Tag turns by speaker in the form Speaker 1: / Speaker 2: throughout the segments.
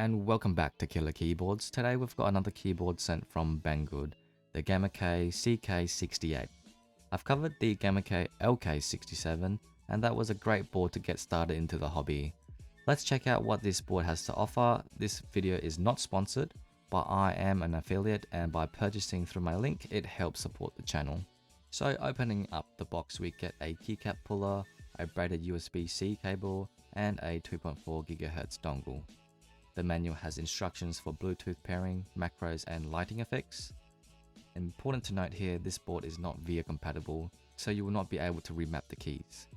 Speaker 1: and welcome back to Killer Keyboards. Today we've got another keyboard sent from Banggood, the Gamakay CK68. I've covered the Gamakay LK67 and that was a great board to get started into the hobby. Let's check out what this board has to offer. This video is not sponsored, but I am an affiliate and by purchasing through my link it helps support the channel. So opening up the box we get a keycap puller, a braided USB-C cable and a 2.4 GHz dongle. The manual has instructions for Bluetooth pairing, macros and lighting effects. Important to note here, this board is not VIA compatible, so you will not be able to remap the keys.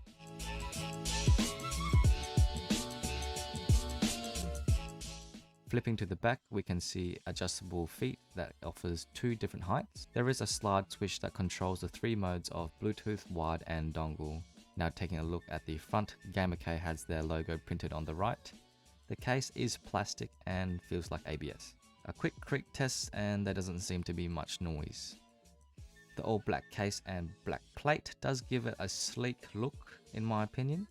Speaker 1: Flipping to the back, we can see adjustable feet that offers two different heights. There is a slide switch that controls the three modes of Bluetooth, wide and dongle. Now taking a look at the front, Gamakay has their logo printed on the right. The case is plastic and feels like ABS. A quick creak test and there doesn't seem to be much noise. The all black case and black plate does give it a sleek look in my opinion.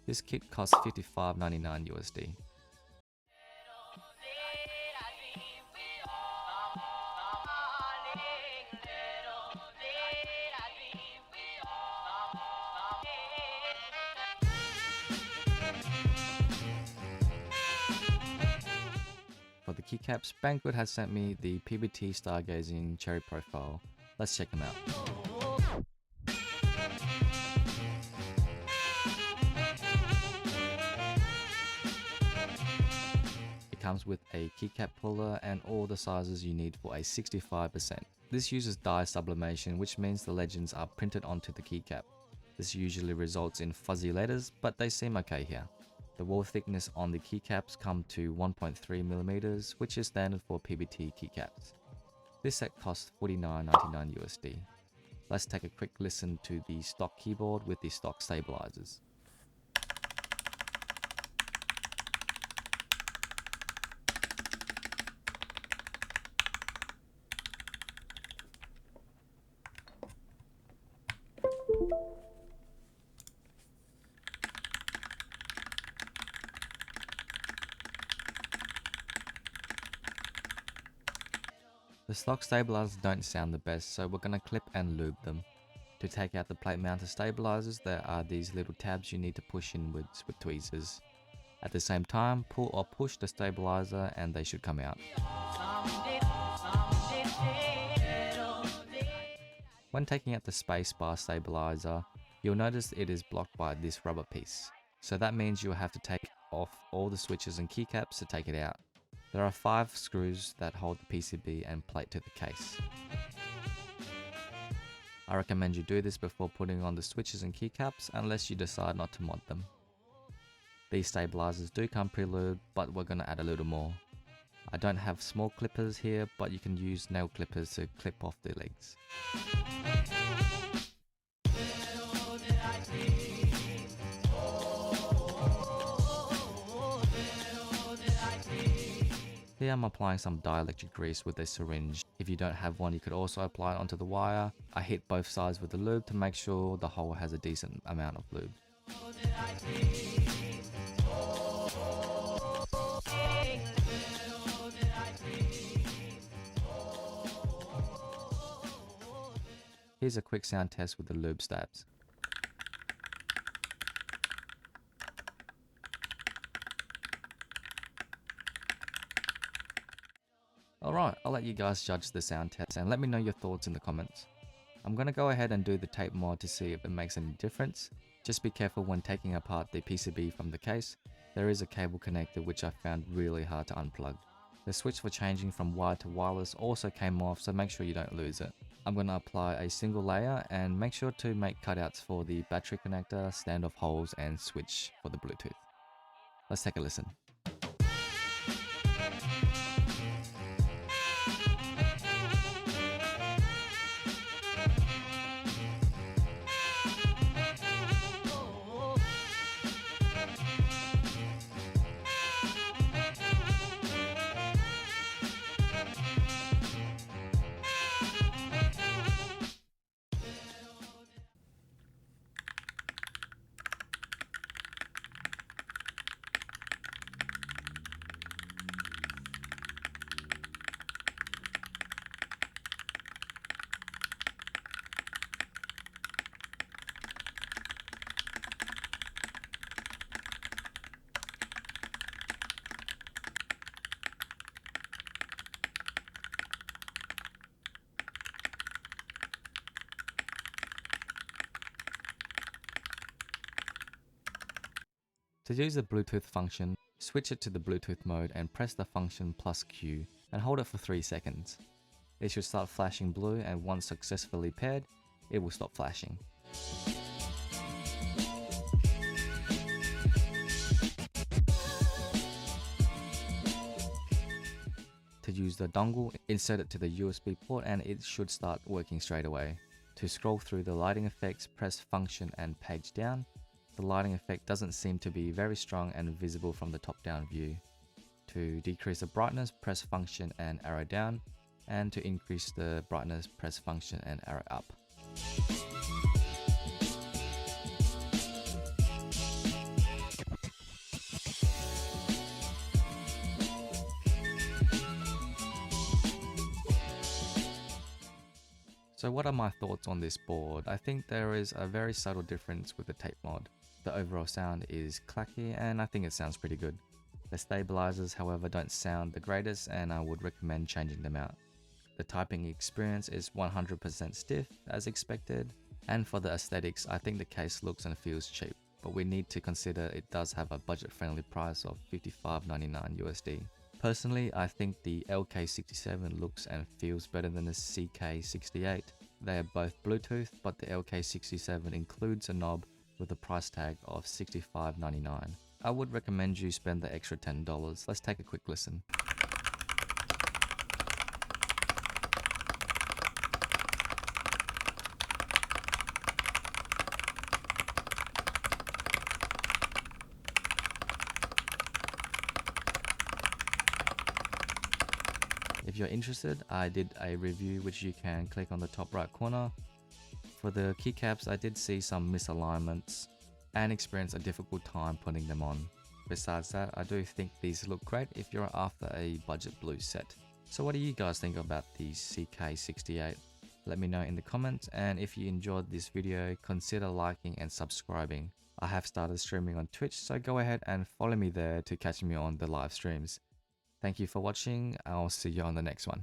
Speaker 1: This kit costs $55.99 USD. For the keycaps, Banggood has sent me the PBT Stargazing cherry profile. Let's check them out. It comes with a keycap puller and all the sizes you need for a 65%. This uses dye sublimation, which means the legends are printed onto the keycap. This usually results in fuzzy letters, but they seem okay here. The wall thickness on the keycaps come to 1.3mm, which is standard for PBT keycaps. This set costs $49.99 USD. Let's take a quick listen to the stock keyboard with the stock stabilizers. The stock stabilizers don't sound the best, so we're gonna clip and lube them. To take out the plate mounted stabilizers, there are these little tabs you need to push inwards with tweezers. At the same time, pull or push the stabilizer and they should come out. When taking out the spacebar stabilizer, you'll notice it is blocked by this rubber piece. So that means you'll have to take off all the switches and keycaps to take it out. There are 5 screws that hold the PCB and plate to the case. I recommend you do this before putting on the switches and keycaps unless you decide not to mod them. These stabilizers do come pre-lubed, but we're going to add a little more. I don't have small clippers here, but you can use nail clippers to clip off the legs. Here I'm applying some dielectric grease with a syringe. If you don't have one, you could also apply it onto the wire. I hit both sides with the lube to make sure the hole has a decent amount of lube. Here's a quick sound test with the lube stabs. Alright, I'll let you guys judge the sound test and let me know your thoughts in the comments. I'm gonna go ahead and do the tape mod to see if it makes any difference. Just be careful when taking apart the PCB from the case. There is a cable connector which I found really hard to unplug. The switch for changing from wired to wireless also came off, so make sure you don't lose it. I'm gonna apply a single layer and make sure to make cutouts for the battery connector, standoff holes and switch for the Bluetooth. Let's take a listen. To use the Bluetooth function, switch it to the Bluetooth mode and press the function plus Q and hold it for 3 seconds. It should start flashing blue, and once successfully paired, it will stop flashing. To use the dongle, insert it to the USB port and it should start working straight away. To scroll through the lighting effects, press function and page down. The lighting effect doesn't seem to be very strong and visible from the top down view. To decrease the brightness, press function and arrow down, and to increase the brightness, press function and arrow up. So what are my thoughts on this board? I think there is a very subtle difference with the tape mod. The overall sound is clacky and I think it sounds pretty good. The stabilizers, however, don't sound the greatest and I would recommend changing them out. The typing experience is 100% stiff as expected, and for the aesthetics, I think the case looks and feels cheap, but we need to consider it does have a budget-friendly price of $55.99 USD. Personally, I think the LK67 looks and feels better than the CK68. They are both Bluetooth, but the LK67 includes a knob with a price tag of $65.99. I would recommend you spend the extra $10. Let's take a quick listen. If you're interested, I did a review which you can click on the top right corner. For the keycaps, I did see some misalignments and experienced a difficult time putting them on. Besides that, I do think these look great if you're after a budget blue set. So what do you guys think about the CK68? Let me know in the comments, and if you enjoyed this video, consider liking and subscribing. I have started streaming on Twitch, so go ahead and follow me there to catch me on the live streams. Thank you for watching. I'll see you on the next one.